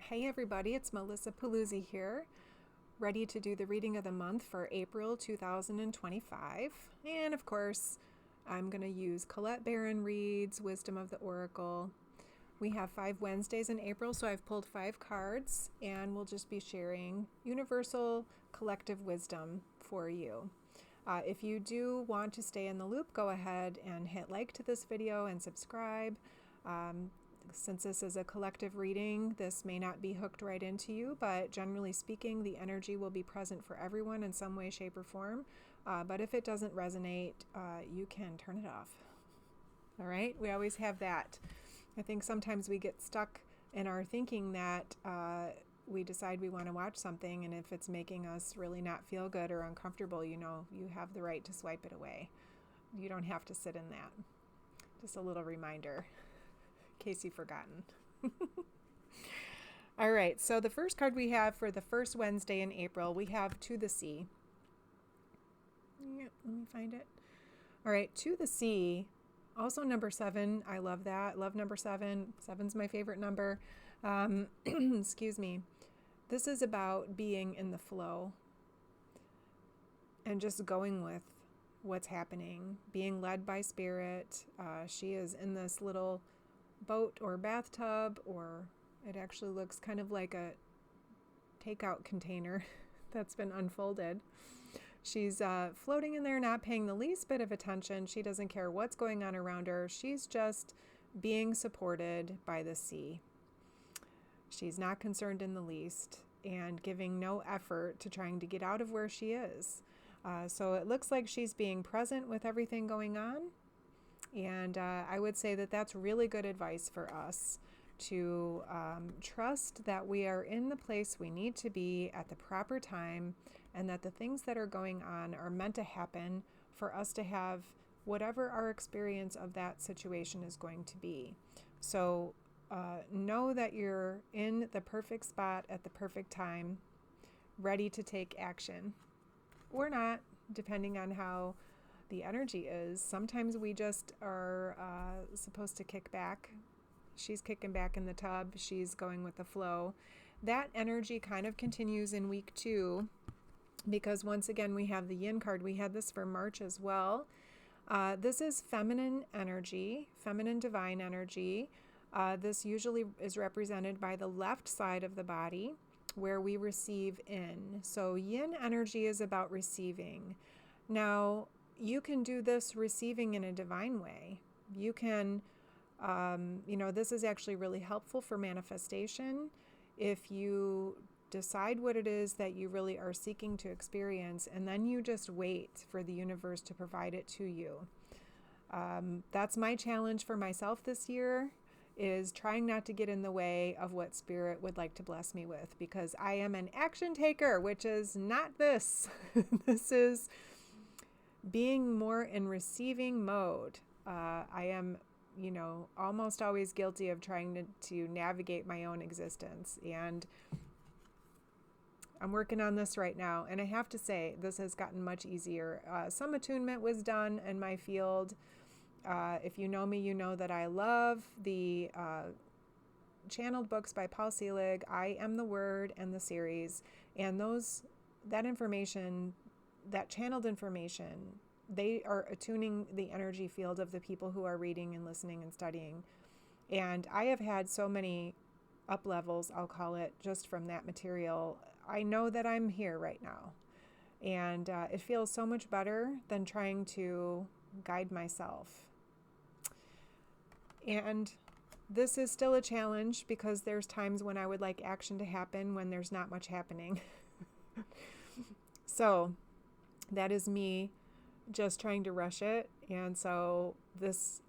Hey everybody, it's Melissa Paluzzi here, ready to do the reading of the month for April 2025. And of course, I'm going to use Colette Baron-Reid's Wisdom of the Oracle. We have 5 Wednesdays in April, so I've pulled 5 cards, and we'll just be sharing universal collective wisdom for you. If you do want to stay in the loop, go ahead and hit like to this video and subscribe. Since this is a collective reading, this may not be hooked right into you, but generally speaking, the energy will be present for everyone in some way, shape, or form. But if it doesn't resonate, you can turn it off. All right? We always have that. I think sometimes we get stuck in our thinking that we decide we want to watch something, and if it's making us really not feel good or uncomfortable, you have the right to swipe it away. You don't have to sit in that. Just a little reminder, in case you've forgotten. All right, so the first card we have for the first Wednesday in April, we have To the Sea. Yep, let me find it. All right, To the Sea, also number 7. I love that. Love number 7. 7's my favorite number. Excuse me. This is about being in the flow and just going with what's happening, being led by spirit. She is in this little boat or bathtub, or it actually looks kind of like a takeout container that's been unfolded. She's floating in there, not paying the least bit of attention. She doesn't care what's going on around her. She's just being supported by the sea. She's not concerned in the least and giving no effort to trying to get out of where she is. So it looks like she's being present with everything going on. And I would say that that's really good advice for us to trust that we are in the place we need to be at the proper time, and that the things that are going on are meant to happen for us to have whatever our experience of that situation is going to be. So know that you're in the perfect spot at the perfect time, ready to take action. Or not, depending on how the energy is. Sometimes we just are supposed to kick back. She's kicking back in the tub. She's going with the flow. That energy kind of continues in week 2, because once again we have the Yin card. We had this for March as well. This is feminine energy, feminine divine energy. This usually is represented by the left side of the body, where we receive in. So Yin energy is about receiving. Now, you can do this receiving in a divine way. You can, this is actually really helpful for manifestation. If you decide what it is that you really are seeking to experience, and then you just wait for the universe to provide it to you. That's my challenge for myself this year, is trying not to get in the way of what Spirit would like to bless me with, because I am an action taker, which is not this. This is being more in receiving mode. I am, almost always guilty of trying to navigate my own existence, and I'm working on this right now, and I have to say this has gotten much easier. Some attunement was done in my field. If you know me, you know that I love the channeled books by Paul Selig, I Am the Word, and the series. And that information, that channeled information, they are attuning the energy field of the people who are reading and listening and studying. And I have had so many up levels, I'll call it, just from that material. I know that I'm here right now. And it feels so much better than trying to guide myself. And this is still a challenge, because there's times when I would like action to happen when there's not much happening. So that is me just trying to rush it. And so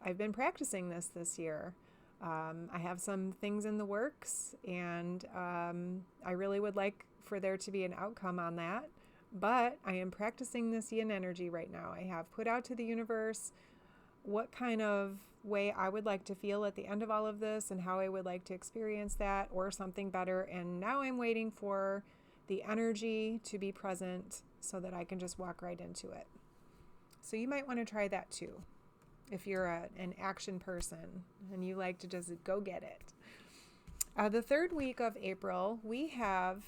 I've been practicing this year. I have some things in the works, and I really would like for there to be an outcome on that. But I am practicing this Yin energy right now. I have put out to the universe what kind of way I would like to feel at the end of all of this, and how I would like to experience that, or something better. And now I'm waiting for the energy to be present so that I can just walk right into it. So you might want to try that too, if you're an action person and you like to just go get it. The third week of April, we have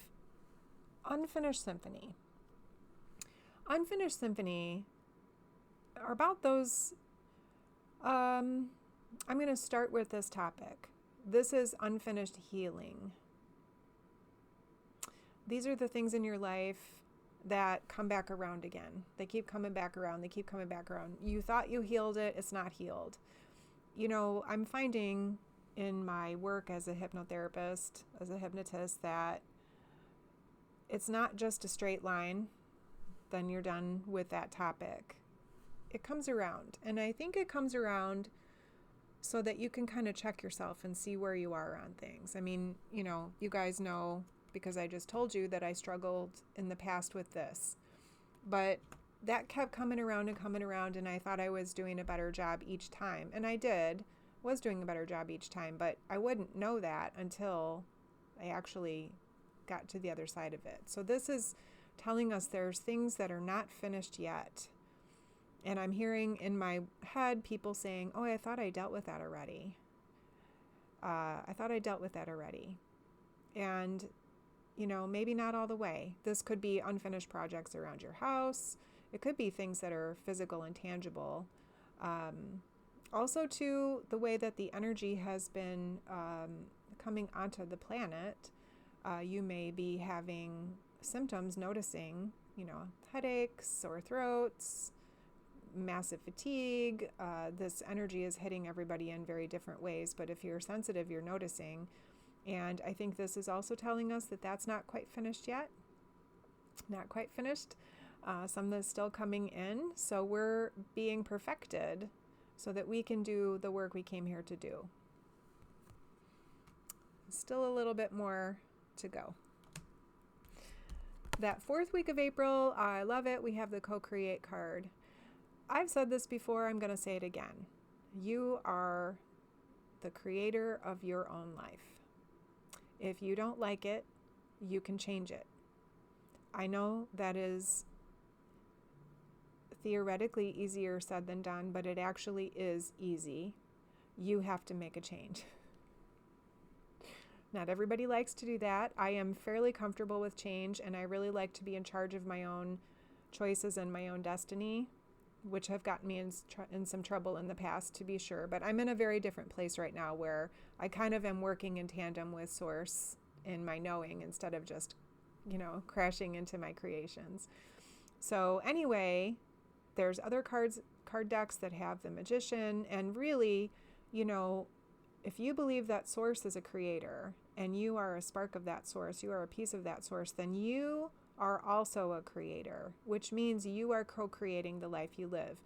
Unfinished Symphony. Unfinished Symphony are about those. I'm going to start with this topic. This is unfinished healing. These are the things in your life that come back around again. They keep coming back around. They keep coming back around. You thought you healed it. It's not healed. You know, I'm finding in my work as a hypnotherapist, as a hypnotist, that it's not just a straight line, then you're done with that topic. It comes around. And I think it comes around so that you can kind of check yourself and see where you are on things. I mean, you know, you guys know, because I just told you that I struggled in the past with this. But that kept coming around, and I thought I was doing a better job each time. And I was doing a better job each time, but I wouldn't know that until I actually got to the other side of it. So this is telling us there's things that are not finished yet. And I'm hearing in my head people saying, oh, I thought I dealt with that already. And, you know, maybe not all the way. This could be unfinished projects around your house. It could be things that are physical and tangible. Also, too, the way that the energy has been coming onto the planet, you may be having symptoms, noticing, you know, headaches, sore throats, massive fatigue. This energy is hitting everybody in very different ways, but if you're sensitive, you're noticing. And I think this is also telling us that that's not quite finished yet. Not quite finished. Some is still coming in, so we're being perfected so that we can do the work we came here to do. Still a little bit more to go. That fourth week of April, I love it. We have the co-create card. I've said this before, I'm going to say it again. You are the creator of your own life. If you don't like it, you can change it. I know that is theoretically easier said than done, but it actually is easy. You have to make a change. Not everybody likes to do that. I am fairly comfortable with change, and I really like to be in charge of my own choices and my own destiny, which have gotten me in some trouble in the past, to be sure. But I'm in a very different place right now where I kind of am working in tandem with Source in my knowing instead of just, you know, crashing into my creations. So anyway, there's other card decks that have the Magician, and really, you know, if you believe that Source is a creator and you are a spark of that Source, you are a piece of that Source, then you are also a creator, which means you are co-creating the life you live.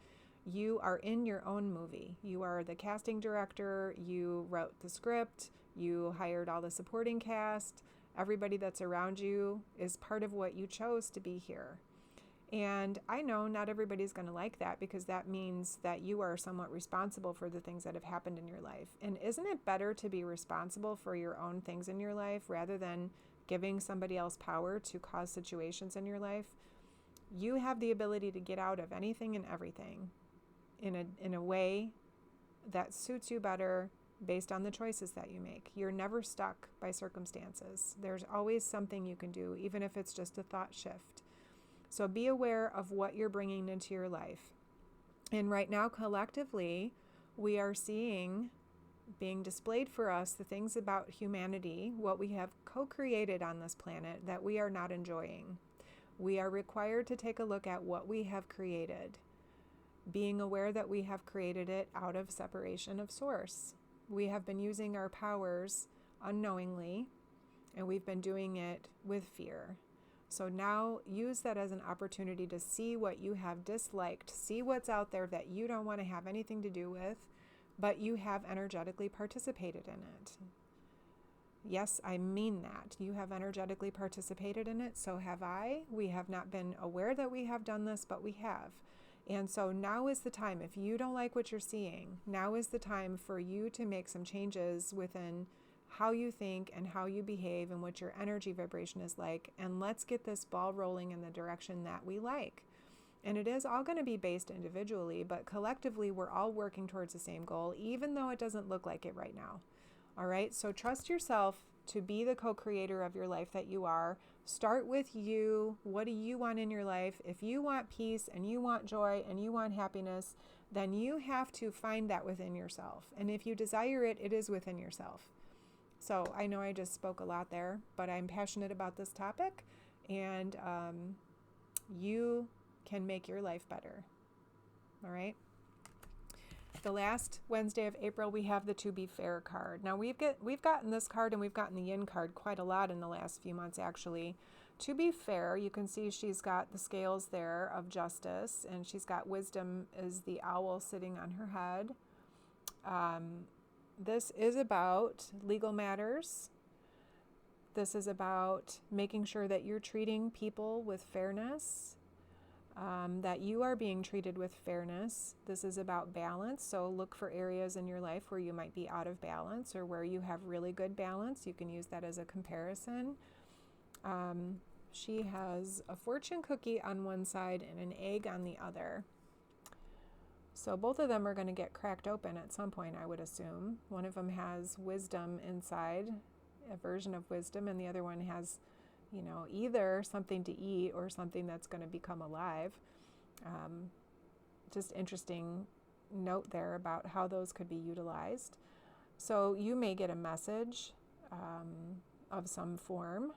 You are in your own movie. You are the casting director. You wrote the script. You hired all the supporting cast. Everybody that's around you is part of what you chose to be here. And I know not everybody's going to like that, because that means that you are somewhat responsible for the things that have happened in your life. And isn't it better to be responsible for your own things in your life rather than giving somebody else power to cause situations in your life? You have the ability to get out of anything and everything in a way that suits you better based on the choices that you make. You're never stuck by circumstances. There's always something you can do, even if it's just a thought shift. So be aware of what you're bringing into your life. And right now, collectively, we are seeing being displayed for us the things about humanity, what we have co-created on this planet that we are not enjoying. We are required to take a look at what we have created, being aware that we have created it out of separation of Source. We have been using our powers unknowingly, and we've been doing it with fear. So now use that as an opportunity to see what you have disliked, see what's out there that you don't want to have anything to do with, but you have energetically participated in it. Yes, I mean that. You have energetically participated in it, so have I. We have not been aware that we have done this, but we have. And so now is the time. If you don't like what you're seeing, now is the time for you to make some changes within how you think and how you behave and what your energy vibration is like. And let's get this ball rolling in the direction that we like. And it is all going to be based individually, but collectively we're all working towards the same goal, even though it doesn't look like it right now. All right, so trust yourself to be the co-creator of your life that you are. Start with you. What do you want in your life? If you want peace and you want joy and you want happiness, then you have to find that within yourself. And if you desire it, it is within yourself. So I know I just spoke a lot there, but I'm passionate about this topic, and you can make your life better. All right. The last Wednesday of April, we have the To Be Fair card. Now we've gotten this card and we've gotten the Yin card quite a lot in the last few months, actually. To be fair, you can see she's got the scales there of justice, and she's got wisdom as the owl sitting on her head. This is about legal matters. This is about making sure that you're treating people with fairness, that you are being treated with fairness. This is about balance. So look for areas in your life where you might be out of balance or where you have really good balance. You can use that as a comparison. She has a fortune cookie on one side and an egg on the other. So both of them are going to get cracked open at some point, I would assume. One of them has wisdom inside, a version of wisdom, and the other one has, either something to eat or something that's going to become alive. Just interesting note there about how those could be utilized. So you may get a message of some form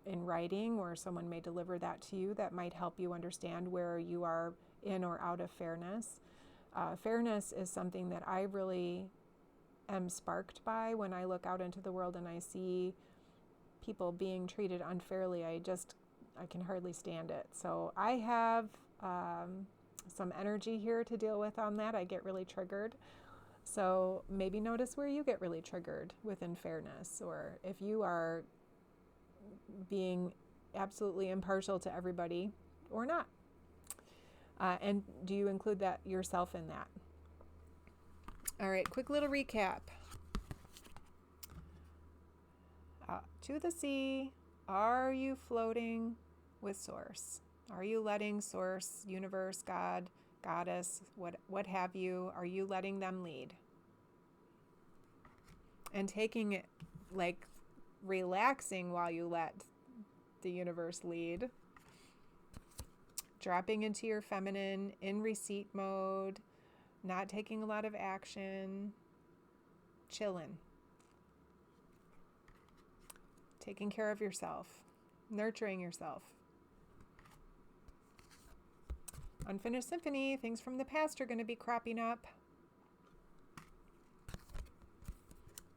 in writing, or someone may deliver that to you that might help you understand where you are in or out of fairness. Fairness is something that I really am sparked by when I look out into the world and I see people being treated unfairly. I can hardly stand it. So I have some energy here to deal with on that. I get really triggered. So maybe notice where you get really triggered within fairness, or if you are being absolutely impartial to everybody or not. And do you include that yourself in that? All right, quick little recap. To the sea, are you floating with Source? Are you letting Source, universe, God, Goddess, what have you, are you letting them lead? And taking it, like relaxing while you let the universe lead. Dropping into your feminine, in receipt mode, not taking a lot of action, chilling. Taking care of yourself, nurturing yourself. Unfinished Symphony, things from the past are going to be cropping up.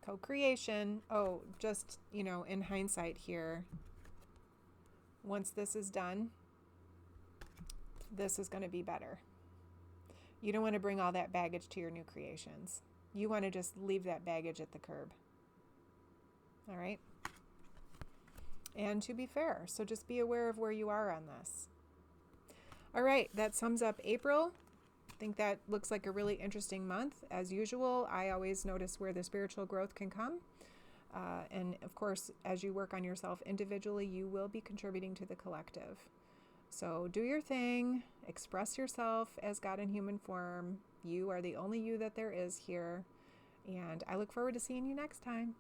Co-creation. Oh, just, in hindsight here, once this is done, this is going to be better. You don't want to bring all that baggage to your new creations. You want to just leave that baggage at the curb. All right? And to be fair, so just be aware of where you are on this. All right, that sums up April. I think that looks like a really interesting month. As usual, I always notice where the spiritual growth can come. And of course, as you work on yourself individually, you will be contributing to the collective. So do your thing, express yourself as God in human form. You are the only you that there is here. And I look forward to seeing you next time.